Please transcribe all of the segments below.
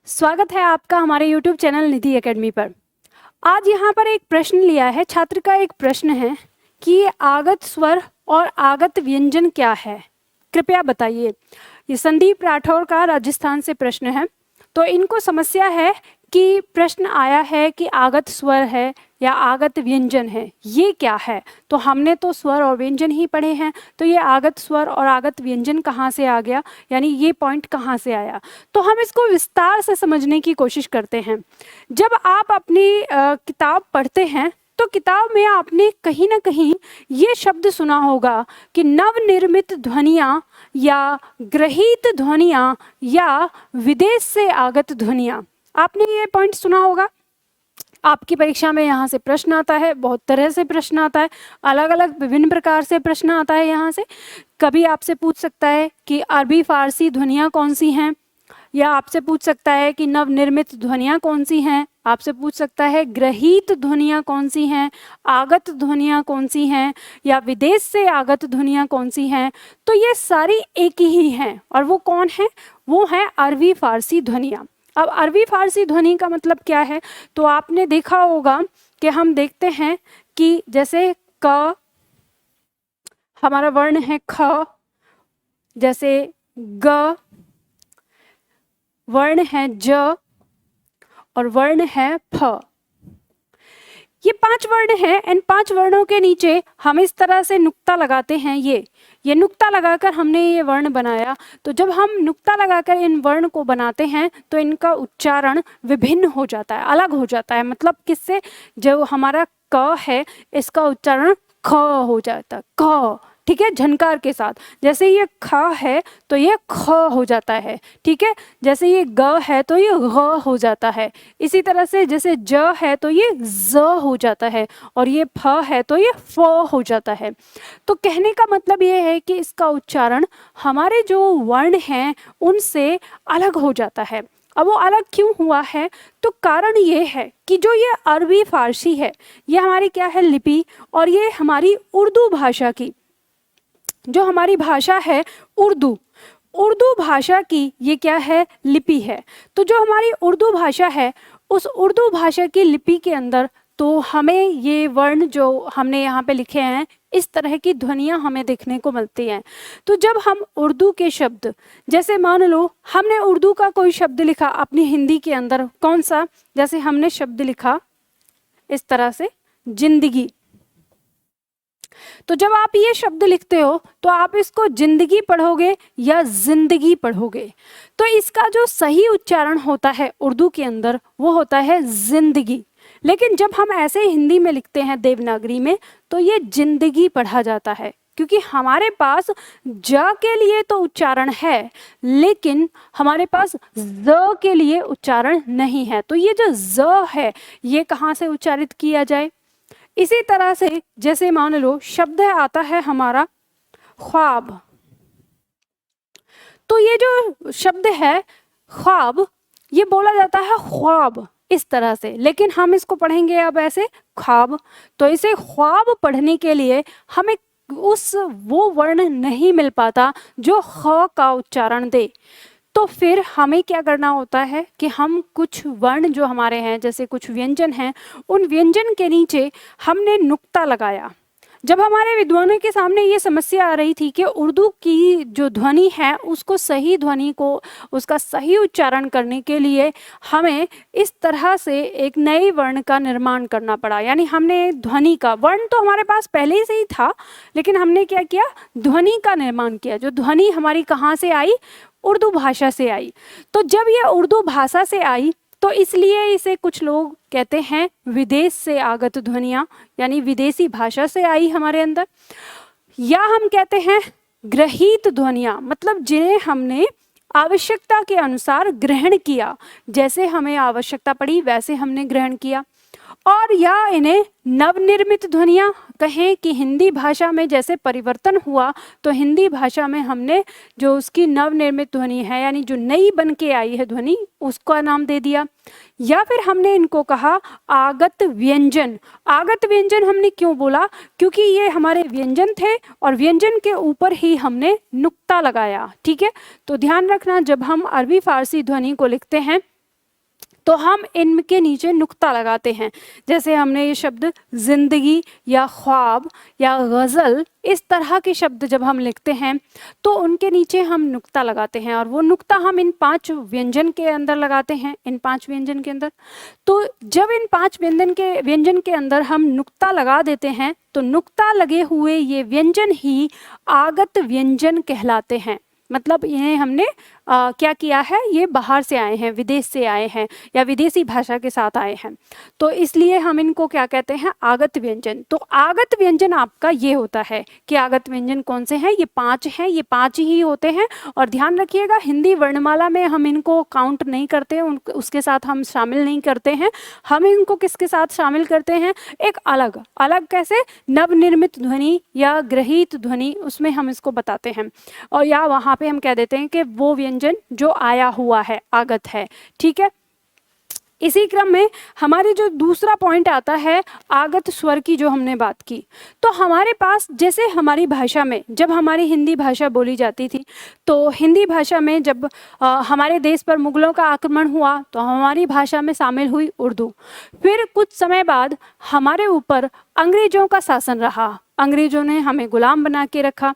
स्वागत है आपका हमारे YouTube चैनल निधि एकेडमी पर। आज यहाँ पर एक प्रश्न लिया है, छात्र का एक प्रश्न है कि आगत स्वर और आगत व्यंजन क्या है, कृपया बताइए। ये संदीप राठौर का राजस्थान से प्रश्न है। तो इनको समस्या है कि प्रश्न आया है कि आगत स्वर है या आगत व्यंजन है, ये क्या है। तो हमने तो स्वर और व्यंजन ही पढ़े हैं, तो ये आगत स्वर और आगत व्यंजन कहाँ से आ गया, यानी ये पॉइंट कहाँ से आया। तो हम इसको विस्तार से समझने की कोशिश करते हैं। जब आप अपनी किताब पढ़ते हैं तो किताब में आपने कहीं ना कहीं ये शब्द सुना होगा कि नवनिर्मित ध्वनियाँ या ग्रहित ध्वनियाँ या विदेश से आगत ध्वनियाँ, आपने ये पॉइंट सुना होगा। आपकी परीक्षा में यहाँ से प्रश्न आता है, बहुत तरह से प्रश्न आता है, अलग अलग विभिन्न प्रकार से प्रश्न आता है। यहाँ से कभी आपसे पूछ सकता है कि अरबी फारसी ध्वनियाँ कौन सी हैं, या आपसे पूछ सकता है कि नवनिर्मित ध्वनियाँ कौन सी हैं, आपसे पूछ सकता है ग्रहित ध्वनियाँ कौन सी हैं, आगत ध्वनियाँ कौन सी हैं, या विदेश से आगत ध्वनियाँ कौन सी हैं। तो ये सारी एक ही हैं, और वो कौन है, वो है अरबी फारसी ध्वनियाँ। अब अरबी फारसी ध्वनि का मतलब क्या है, तो आपने देखा होगा कि हम देखते हैं कि जैसे क हमारा वर्ण है ख, जैसे ग वर्ण है ज और वर्ण है फ। ये 5 वर्ण हैं। इन 5 वर्णों के नीचे हम इस तरह से नुक्ता लगाते हैं। ये नुक्ता लगाकर हमने ये वर्ण बनाया। तो जब हम नुक्ता लगाकर इन वर्ण को बनाते हैं तो इनका उच्चारण विभिन्न हो जाता है, अलग हो जाता है। मतलब किससे, जो हमारा क है इसका उच्चारण ख हो जाता है, क, ठीक है, झनकार के साथ। जैसे ये ख है तो ये ख हो जाता है, ठीक है। जैसे ये ग है तो ये ग हो जाता है। इसी तरह से जैसे ज है तो ये ज हो जाता है, और ये फ है तो ये फ हो जाता है। तो कहने का मतलब ये है कि इसका उच्चारण हमारे जो वर्ण हैं उनसे अलग हो जाता है। अब वो अलग क्यों हुआ है, तो कारण ये है कि जो ये अरबी फारसी है ये हमारी क्या है, लिपि, और ये हमारी उर्दू भाषा की, जो हमारी भाषा है उर्दू भाषा की ये क्या है, लिपि है। तो जो हमारी उर्दू भाषा है उस उर्दू भाषा की लिपि के अंदर तो हमें ये वर्ण जो हमने यहाँ पे लिखे हैं इस तरह की ध्वनियाँ हमें देखने को मिलती हैं। तो जब हम उर्दू के शब्द, जैसे मान लो हमने उर्दू का कोई शब्द लिखा अपनी हिंदी के अंदर, कौन सा, जैसे हमने शब्द लिखा इस तरह से जिंदगी। तो जब आप ये शब्द लिखते हो तो आप इसको जिंदगी पढ़ोगे या जिंदगी पढ़ोगे। तो इसका जो सही उच्चारण होता है उर्दू के अंदर वो होता है जिंदगी। लेकिन जब हम ऐसे हिंदी में लिखते हैं देवनागरी में तो ये जिंदगी पढ़ा जाता है, क्योंकि हमारे पास ज के लिए तो उच्चारण है लेकिन हमारे पास ज के लिए उच्चारण नहीं है। तो ये जो ज है ये कहाँ से उच्चारित किया जाए। इसी तरह से जैसे मान लो शब्द आता है हमारा ख्वाब, तो ये जो शब्द है ख्वाब ये बोला जाता है ख्वाब इस तरह से, लेकिन हम इसको पढ़ेंगे अब ऐसे ख्वाब। तो इसे ख्वाब पढ़ने के लिए हमें वो वर्ण नहीं मिल पाता जो ख का उच्चारण दे। तो फिर हमें क्या करना होता है कि हम कुछ वर्ण जो हमारे हैं, जैसे कुछ व्यंजन हैं, उन व्यंजन के नीचे हमने नुक्ता लगाया। जब हमारे विद्वानों के सामने ये समस्या आ रही थी कि उर्दू की जो ध्वनि है उसको सही ध्वनि को, उसका सही उच्चारण करने के लिए हमें इस तरह से एक नए वर्ण का निर्माण करना पड़ा। यानी हमने ध्वनि का, वर्ण तो हमारे पास पहले से ही था लेकिन हमने क्या किया, ध्वनि का निर्माण किया। जो ध्वनि हमारी कहाँ से आई, उर्दू भाषा से आई। तो जब ये उर्दू भाषा से आई तो इसलिए इसे कुछ लोग कहते हैं विदेश से आगत ध्वनियाँ, यानी विदेशी भाषा से आई हमारे अंदर। या हम कहते हैं ग्रहित ध्वनियाँ, मतलब जिन्हें हमने आवश्यकता के अनुसार ग्रहण किया, जैसे हमें आवश्यकता पड़ी वैसे हमने ग्रहण किया। और या इन्हें नवनिर्मित ध्वनियाँ कहें कि हिंदी भाषा में जैसे परिवर्तन हुआ तो हिंदी भाषा में हमने जो उसकी नवनिर्मित ध्वनि है, यानी जो नई बन के आई है ध्वनि, उसका नाम दे दिया। या फिर हमने इनको कहा आगत व्यंजन। आगत व्यंजन हमने क्यों बोला, क्योंकि ये हमारे व्यंजन थे और व्यंजन के ऊपर ही हमने नुक्ता लगाया, ठीक है। तो ध्यान रखना जब हम अरबी फारसी ध्वनि को लिखते हैं तो हम इनके नीचे नुक्ता लगाते हैं। जैसे हमने ये शब्द जिंदगी या ख्वाब या गज़ल, इस तरह के शब्द जब हम लिखते हैं तो उनके नीचे हम नुक्ता लगाते हैं, और वो नुक्ता हम इन 5 व्यंजन के अंदर लगाते हैं, इन 5 व्यंजन के अंदर। तो जब इन 5 व्यंजन के अंदर हम नुक्ता लगा देते हैं तो नुक्ता लगे हुए ये व्यंजन ही आगत व्यंजन कहलाते हैं। मतलब इन्हें हमने क्या किया है, ये बाहर से आए हैं, विदेश से आए हैं या विदेशी भाषा के साथ आए हैं, तो इसलिए हम इनको क्या कहते हैं, आगत व्यंजन। तो आगत व्यंजन आपका ये होता है कि आगत व्यंजन कौन से हैं, ये 5 हैं, ये 5 ही होते हैं। और ध्यान रखिएगा, हिंदी वर्णमाला में हम इनको काउंट नहीं करते, उसके साथ हम शामिल नहीं करते हैं। हम इनको किसके साथ शामिल करते हैं, एक अलग अलग कैसे, नवनिर्मित ध्वनि या ग्रहित ध्वनि, उसमें हम इसको बताते हैं, और या वहाँ पे हम कह देते हैं कि वो व्यंजन जो आया हुआ है, आगत है। ठीक है, इसी क्रम में हमारे जो दूसरा पॉइंट आता है आगत स्वर की, जो हमने बात की, तो हमारे पास जैसे हमारी भाषा में, जब हमारी हिंदी भाषा बोली जाती थी, तो हिंदी भाषा में जब हमारे देश पर मुगलों का आक्रमण हुआ तो हमारी भाषा में शामिल हुई उर्दू। फिर कुछ समय बाद हमारे ऊपर अंग्रेजों का शासन रहा, अंग्रेजों ने हमें गुलाम बना के रखा,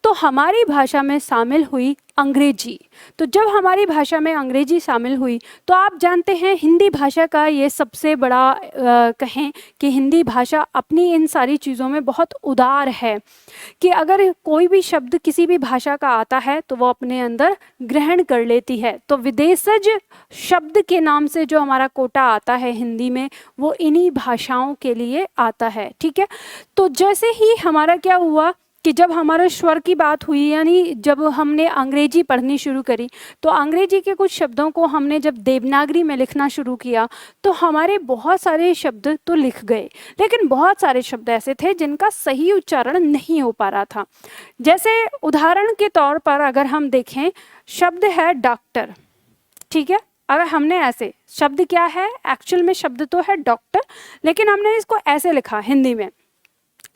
तो हमारी भाषा में शामिल हुई अंग्रेजी। तो जब हमारी भाषा में अंग्रेजी शामिल हुई तो आप जानते हैं हिंदी भाषा का ये सबसे बड़ा कहें कि हिंदी भाषा अपनी इन सारी चीज़ों में बहुत उदार है कि अगर कोई भी शब्द किसी भी भाषा का आता है तो वो अपने अंदर ग्रहण कर लेती है। तो विदेशज शब्द के नाम से जो हमारा कोटा आता है हिंदी में, वो इन्हीं भाषाओं के लिए आता है। ठीक है, तो जैसे ही हमारा क्या हुआ कि जब हमारा स्वर की बात हुई, यानी जब हमने अंग्रेजी पढ़नी शुरू करी, तो अंग्रेजी के कुछ शब्दों को हमने जब देवनागरी में लिखना शुरू किया तो हमारे बहुत सारे शब्द तो लिख गए, लेकिन बहुत सारे शब्द ऐसे थे जिनका सही उच्चारण नहीं हो पा रहा था। जैसे उदाहरण के तौर पर अगर हम देखें, शब्द है डॉक्टर। ठीक है, अगर हमने ऐसे शब्द क्या है, एक्चुअल में शब्द तो है डॉक्टर, लेकिन हमने इसको ऐसे लिखा हिंदी में,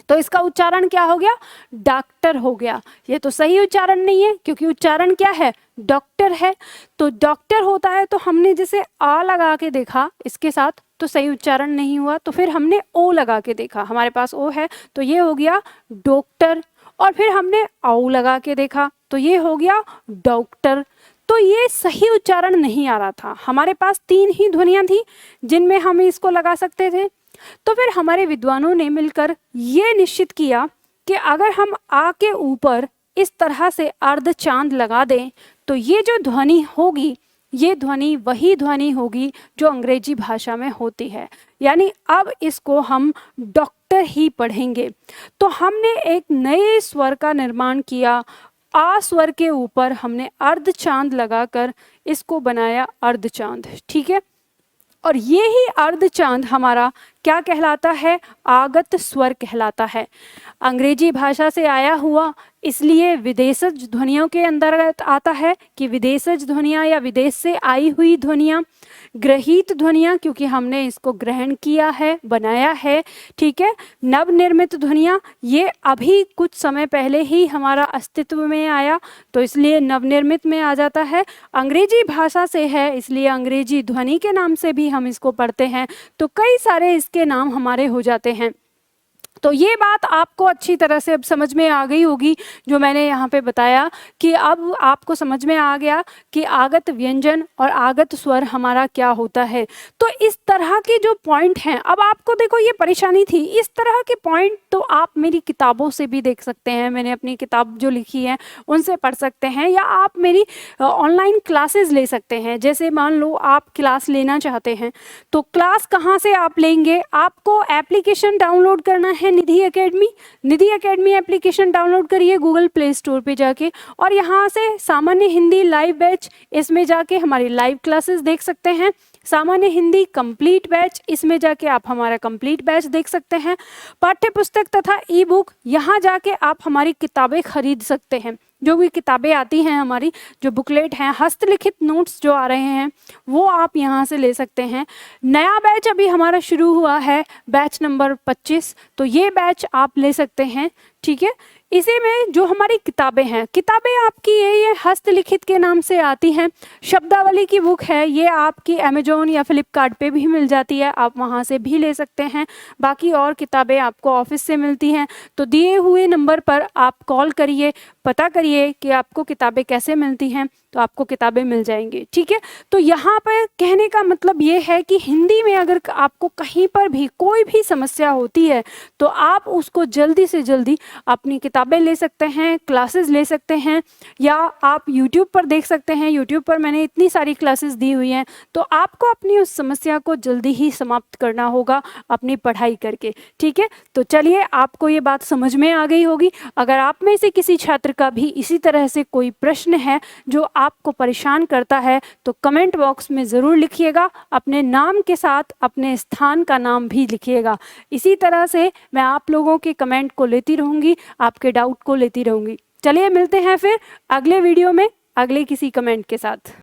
तो इसका उच्चारण क्या हो गया, डॉक्टर हो गया। ये तो सही उच्चारण नहीं है, क्योंकि उच्चारण क्या है, डॉक्टर है। तो डॉक्टर होता है, तो हमने जैसे आ लगा के देखा इसके साथ तो सही उच्चारण नहीं हुआ, तो फिर हमने ओ लगा के देखा, हमारे पास ओ है तो ये हो गया डॉक्टर, और फिर हमने औ लगा के देखा तो ये हो गया डॉक्टर। तो ये सही उच्चारण नहीं आ रहा था, हमारे पास 3 ही ध्वनियाँ थी जिनमें हम इसको लगा सकते थे। तो फिर हमारे विद्वानों ने मिलकर ये निश्चित किया कि अगर हम आ के ऊपर इस तरह से अर्ध चांद लगा दें तो ये जो ध्वनि होगी, ये ध्वनि वही ध्वनि होगी जो अंग्रेजी भाषा में होती है, यानी अब इसको हम डॉक्टर ही पढ़ेंगे। तो हमने एक नए स्वर का निर्माण किया, आ स्वर के ऊपर हमने अर्ध चांद लगाकर इसको बनाया अर्ध चांद। ठीक है, और ये ही अर्ध चांद हमारा क्या कहलाता है, आगत स्वर कहलाता है। अंग्रेजी भाषा से आया हुआ, इसलिए विदेशज ध्वनियों के अंतर्गत आता है कि विदेशज ध्वनियाँ या विदेश से आई हुई ध्वनियाँ। ग्रहित ध्वनियाँ, क्योंकि हमने इसको ग्रहण किया है, बनाया है। ठीक है, नवनिर्मित ध्वनियाँ, ये अभी कुछ समय पहले ही हमारा अस्तित्व में आया तो इसलिए नवनिर्मित में आ जाता है। अंग्रेजी भाषा से है, इसलिए अंग्रेजी ध्वनि के नाम से भी हम इसको पढ़ते हैं, तो कई सारे इसके नाम हमारे हो जाते हैं। तो ये बात आपको अच्छी तरह से अब समझ में आ गई होगी, जो मैंने यहाँ पे बताया कि अब आपको समझ में आ गया कि आगत व्यंजन और आगत स्वर हमारा क्या होता है। तो इस तरह के जो पॉइंट हैं, अब आपको देखो ये परेशानी थी, इस तरह के पॉइंट तो आप मेरी किताबों से भी देख सकते हैं, मैंने अपनी किताब जो लिखी है उनसे पढ़ सकते हैं, या आप मेरी ऑनलाइन क्लासेस ले सकते हैं। जैसे मान लो आप क्लास लेना चाहते हैं, तो क्लास कहाँ से आप लेंगे, आपको एप्लीकेशन डाउनलोड करना है निधि एकेडमी। निधि एकेडमी एप्लीकेशन डाउनलोड करिए गूगल प्ले स्टोर पे जाके, और यहाँ से सामान्य हिंदी लाइव बैच, इसमें जाके हमारी लाइव क्लासेस देख सकते हैं। सामान्य हिंदी कंप्लीट बैच, इसमें जाके आप हमारा कंप्लीट बैच देख सकते हैं। पाठ्य पुस्तक तथा ई बुक, यहाँ जाके आप हमारी किताबें खरीद सकते हैं। जो भी किताबें आती हैं हमारी, जो बुकलेट हैं, हस्तलिखित नोट्स जो आ रहे हैं, वो आप यहाँ से ले सकते हैं। नया बैच अभी हमारा शुरू हुआ है, बैच नंबर 25, तो ये बैच आप ले सकते हैं। ठीक है, इसी में जो हमारी किताबें हैं, किताबें आपकी ये हस्तलिखित के नाम से आती हैं। शब्दावली की बुक है, ये आपकी अमेजोन या फ्लिपकार्ट पे भी मिल जाती है, आप वहाँ से भी ले सकते हैं। बाकी और किताबें आपको ऑफिस से मिलती हैं। तो दिए हुए नंबर पर आप कॉल करिए, पता करिए कि आपको किताबें कैसे मिलती हैं, तो आपको किताबें मिल जाएंगी। ठीक है, तो यहाँ पर कहने का मतलब ये है कि हिंदी में अगर आपको कहीं पर भी कोई भी समस्या होती है तो आप उसको जल्दी से जल्दी अपनी किताबें ले सकते हैं, क्लासेस ले सकते हैं, या आप यूट्यूब पर देख सकते हैं। यूट्यूब पर मैंने इतनी सारी क्लासेस दी हुई हैं, तो आपको अपनी उस समस्या को जल्दी ही समाप्त करना होगा अपनी पढ़ाई करके। ठीक है, तो चलिए, आपको ये बात समझ में आ गई होगी। अगर आप में से किसी छात्र का भी इसी तरह से कोई प्रश्न है जो आपको परेशान करता है, तो कमेंट बॉक्स में ज़रूर लिखिएगा, अपने नाम के साथ अपने स्थान का नाम भी लिखिएगा। इसी तरह से मैं आप लोगों के कमेंट को लेती रहूँगी, आपके डाउट को लेती रहूँगी। चलिए, मिलते हैं फिर अगले वीडियो में अगले किसी कमेंट के साथ।